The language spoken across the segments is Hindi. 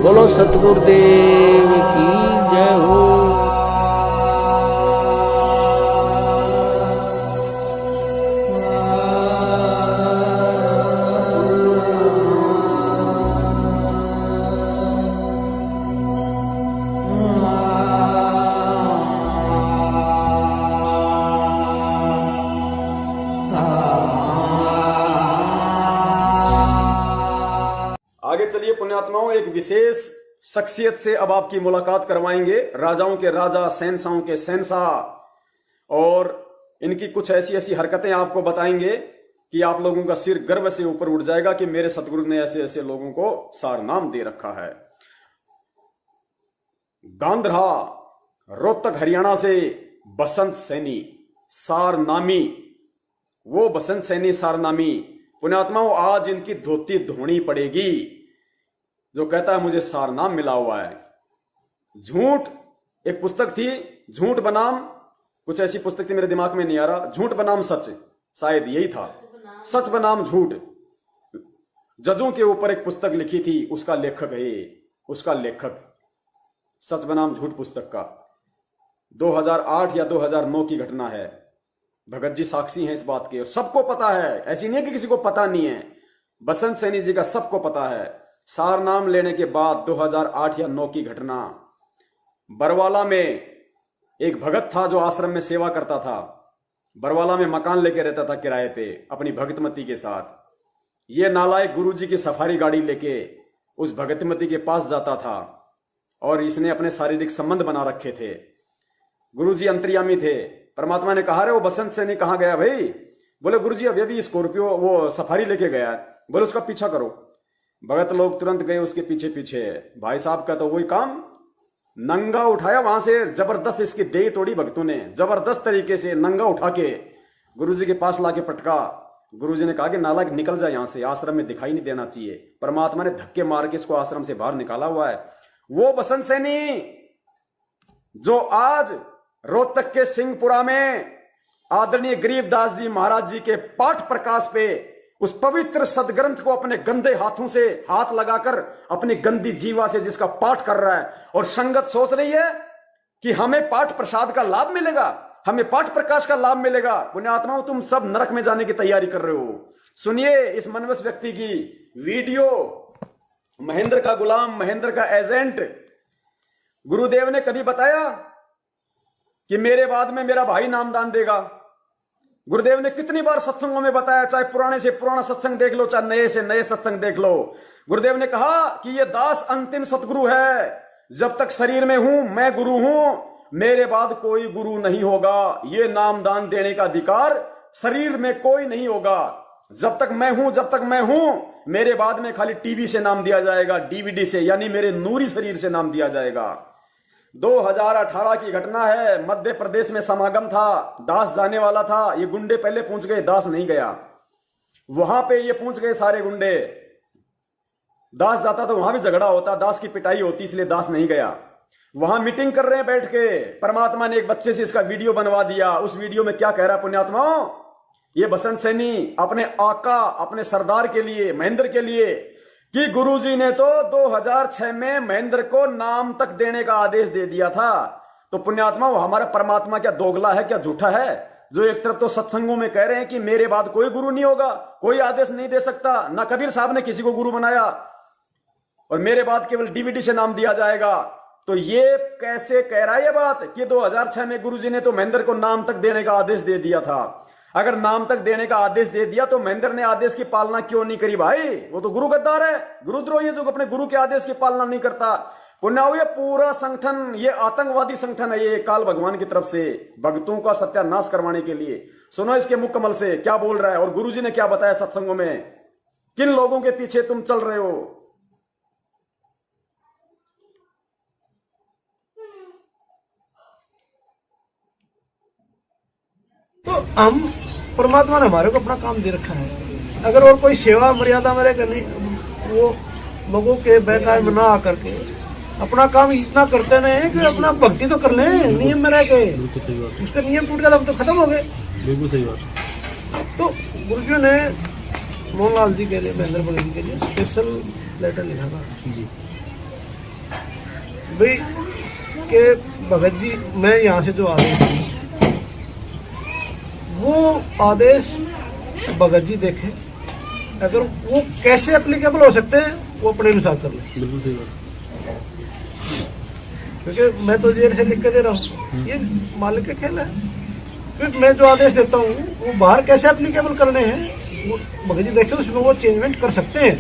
बोलो सतगुरुदेव की जय हो। आगे चलिए पुण्यात्माओं, एक विशेष शख्सियत से अब आपकी मुलाकात करवाएंगे। राजाओं के राजा, शहंशाहों के शहंशाह, और इनकी कुछ ऐसी ऐसी हरकतें आपको बताएंगे कि आप लोगों का सिर गर्व से ऊपर उठ जाएगा कि मेरे सतगुरु ने ऐसे ऐसे लोगों को सारनाम दे रखा है। गांधरा, रोहतक, हरियाणा से बसंत सैनी सारनामी, वो बसंत सैनी सारनामी पुण्यात्माओं, आज इनकी धोती धोनी पड़ेगी। जो कहता है मुझे सारनाम मिला हुआ है। झूठ, एक पुस्तक थी झूठ बनाम, कुछ ऐसी पुस्तक थी, मेरे दिमाग में नहीं आ रहा, झूठ बनाम सच, शायद यही था, सच बनाम झूठ। जजों के ऊपर एक पुस्तक लिखी थी, उसका लेखक है, उसका लेखक सच बनाम झूठ पुस्तक का 2008 या 2009 की घटना है। भगत जी साक्षी हैं इस बात के, सबको पता है, ऐसी नहीं है कि किसी को पता नहीं है। बसंत सैनी जी का सबको पता है। सारनाम लेने के बाद 2008 या 9 की घटना, बरवाला में एक भगत था जो आश्रम में सेवा करता था। बरवाला में मकान लेके रहता था किराए पे अपनी भगतमती के साथ। ये नालायक गुरुजी की सफारी गाड़ी लेके उस भगतमती के पास जाता था और इसने अपने शारीरिक संबंध बना रखे थे। गुरुजी अंतर्यामी थे। परमात्मा ने कहा, रे वो बसंत सैनी कहाँ गया भाई? बोले गुरुजी अभी अभी स्कॉर्पियो वो सफारी लेके गया है। बोले उसका पीछा करो। भगत लोग तुरंत गए उसके पीछे पीछे। भाई साहब का तो वही काम, नंगा उठाया वहां से, जबरदस्त इसकी देह तोड़ी भक्तों ने, जबरदस्त तरीके से नंगा उठा के गुरुजी के पास लाके पटका। गुरुजी ने कहा कि नालायक निकल जाए यहां से, आश्रम में दिखाई नहीं देना चाहिए। परमात्मा ने धक्के मार के इसको आश्रम से बाहर निकाला हुआ है। वो बसंत सैनी जो आज रोहतक के सिंहपुरा में आदरणीय गरीबदास जी महाराज जी के पाठ प्रकाश पे उस पवित्र सदग्रंथ को अपने गंदे हाथों से हाथ लगाकर अपनी गंदी जीवा से जिसका पाठ कर रहा है, और संगत सोच रही है कि हमें पाठ प्रसाद का लाभ मिलेगा, हमें पाठ प्रकाश का लाभ मिलेगा। पुण्यात्माओं, तुम सब नरक में जाने की तैयारी कर रहे हो। सुनिए इस मनवस व्यक्ति की वीडियो। महेंद्र का गुलाम, महेंद्र का एजेंट। गुरुदेव ने कभी बताया कि मेरे बाद में मेरा भाई नामदान देगा? गुरुदेव ने कितनी बार सत्संगों में बताया, चाहे पुराने से पुराना सत्संग देख लो, चाहे नए से नए सत्संग देख लो। गुरुदेव ने कहा कि ये दास अंतिम सतगुरु है। जब तक शरीर में हूं मैं गुरु हूं, मेरे बाद कोई गुरु नहीं होगा। ये नामदान देने का अधिकार शरीर में कोई नहीं होगा। जब तक मैं हूं, जब तक मैं हूं, मेरे बाद में खाली टीवी से नाम दिया जाएगा, डीवीडी से, यानी मेरे नूरी शरीर से नाम दिया जाएगा। 2018 की घटना है। मध्य प्रदेश में समागम था, दास जाने वाला था। ये गुंडे पहले पहुंच गए, दास नहीं गया। वहां पे ये पहुंच गए सारे गुंडे। दास जाता तो वहां भी झगड़ा होता, दास की पिटाई होती, इसलिए दास नहीं गया। वहां मीटिंग कर रहे हैं बैठ के। परमात्मा ने एक बच्चे से इसका वीडियो बनवा दिया। उस वीडियो में क्या कह रहा है पुण्यात्माओं? ये बसंत सैनी अपने आका, अपने सरदार के लिए, महेंद्र के लिए, कि गुरुजी ने तो 2006 में महेंद्र को नाम तक देने का आदेश दे दिया था। तो पुण्यात्मा, वो हमारा परमात्मा क्या दोगला है, क्या झूठा है? जो एक तरफ तो सत्संगों में कह रहे हैं कि मेरे बाद कोई गुरु नहीं होगा, कोई आदेश नहीं दे सकता, ना कबीर साहब ने किसी को गुरु बनाया, और मेरे बाद केवल डीवीडी से नाम दिया जाएगा। तो ये कैसे कह रहा है ये बात कि 2006 में गुरुजी ने तो महेंद्र को नाम तक देने का आदेश दे दिया था? अगर नाम तक देने का आदेश दे दिया तो महेंद्र ने आदेश की पालना क्यों नहीं करी भाई? वो तो गुरु गद्दार है, गुरुद्रोही है जो अपने गुरु के आदेश की पालना नहीं करता। पुण्याओ, ये पूरा संगठन, ये आतंकवादी संगठन है, ये काल भगवान की तरफ से भक्तों का सत्यानाश करवाने के लिए। सुनो इसके मुख कमल से क्या बोल रहा है, और गुरुजी ने क्या बताया सत्संगों में, किन लोगों के पीछे तुम चल रहे हो। तो हम, परमात्मा ने हमारे को अपना काम दे रखा है। अगर और कोई सेवा मर्यादा मेरे करनी, वो लोगों के बहकावे में ना आकर के अपना काम इतना करते नहीं कि अपना भक्ति तो कर लें नियम में रह के। उसके नियम टूट गया, हम तो खत्म हो गए। बिल्कुल सही बात। तो गुरुजी ने मोहनलाल जी के लिए, महेंद्र भगत जी के लिए स्पेशल लेटर लिखा था। भाई के भगत जी मैं यहाँ से जो आदेश दी वो आदेश भगत जी देखे, अगर वो कैसे एप्लीकेबल हो सकते हैं वो अपने अनुसार कर ले। बिल्कुल सही बात। क्योंकि मैं तो जेल से लिख के दे रहा हूँ, ये मालिक का खेल है। फिर मैं जो आदेश देता हूँ वो बाहर कैसे एप्लीकेबल करने हैं वो भगत जी देखे, उसमें वो चेंजमेंट कर सकते हैं।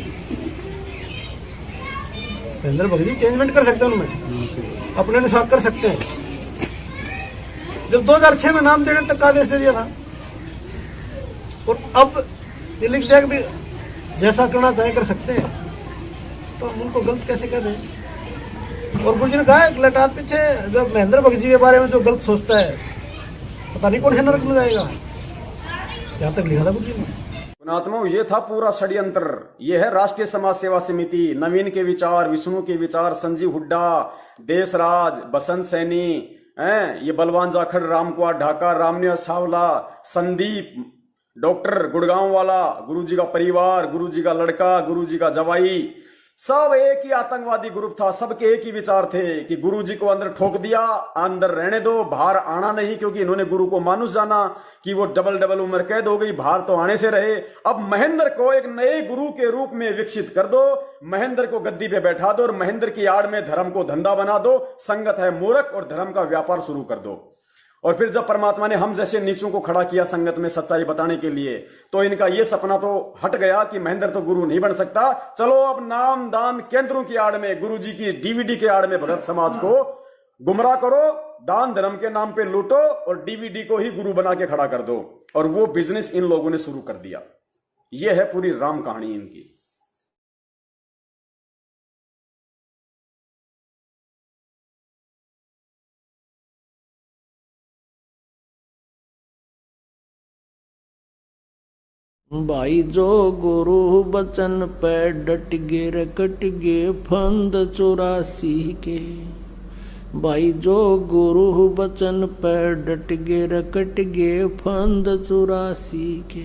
महेंद्र भगत जी चेंजमेंट कर सकते हैं, उनमें अपने अनुसार कर सकते हैं। जब 2006 में नाम देने तक का आदेश दे दिया था और अब ये लिख दिया कि भी जैसा करना चाहे कर सकते हैं, तो हम उनको गलत कैसे कह दें। और गुरु जी ने कहा एक लटात पीछे जब महेंद्र भगत जी के बारे में जो गलत सोचता है पता नहीं कौन से नरक में जाएगा, यहाँ तक लिखा था गुरु जी ने। पुणात्मा, ये था पूरा षड्यंत्र। ये है राष्ट्रीय समाज सेवा समिति, नवीन के विचार, विष्णु के विचार, संजीव हुड्डा, देशराज, बसंत सैनी, ये बलवान जाखड़, रामकुमार ढाका, रामनिया सावला, संदीप, डॉक्टर गुड़गांव वाला, गुरुजी का परिवार, गुरुजी का लड़का, गुरुजी का जवाई, सब एक ही आतंकवादी ग्रुप था। सबके एक ही विचार थे कि गुरुजी को अंदर ठोक दिया, अंदर रहने दो, बाहर आना नहीं, क्योंकि इन्होंने गुरु को मानुस जाना कि वो डबल उम्र कैद हो गई, बाहर तो आने से रहे। अब महेंद्र को एक नए गुरु के रूप में विकसित कर दो, महेंद्र को गद्दी पे बैठा दो और महेंद्र की आड़ में धर्म को धंधा बना दो। संगत है मूर्ख और धर्म का व्यापार शुरू कर दो। और फिर जब परमात्मा ने हम जैसे नीचों को खड़ा किया संगत में सच्चाई बताने के लिए, तो इनका ये सपना तो हट गया कि महेंद्र तो गुरु नहीं बन सकता। चलो अब नाम दान केंद्रों की आड़ में, गुरुजी की डीवीडी के आड़ में भगत समाज को गुमराह करो, दान धर्म के नाम पे लूटो और डीवीडी को ही गुरु बना के खड़ा कर दो। और वो बिजनेस इन लोगों ने शुरू कर दिया। ये है पूरी राम कहानी इनकी। भाई जो गुरु बचन पे डट गे रकट गे फंद 84 के। भाई जो गुरु बचन पे डट गे रकट गे फंद 84 के।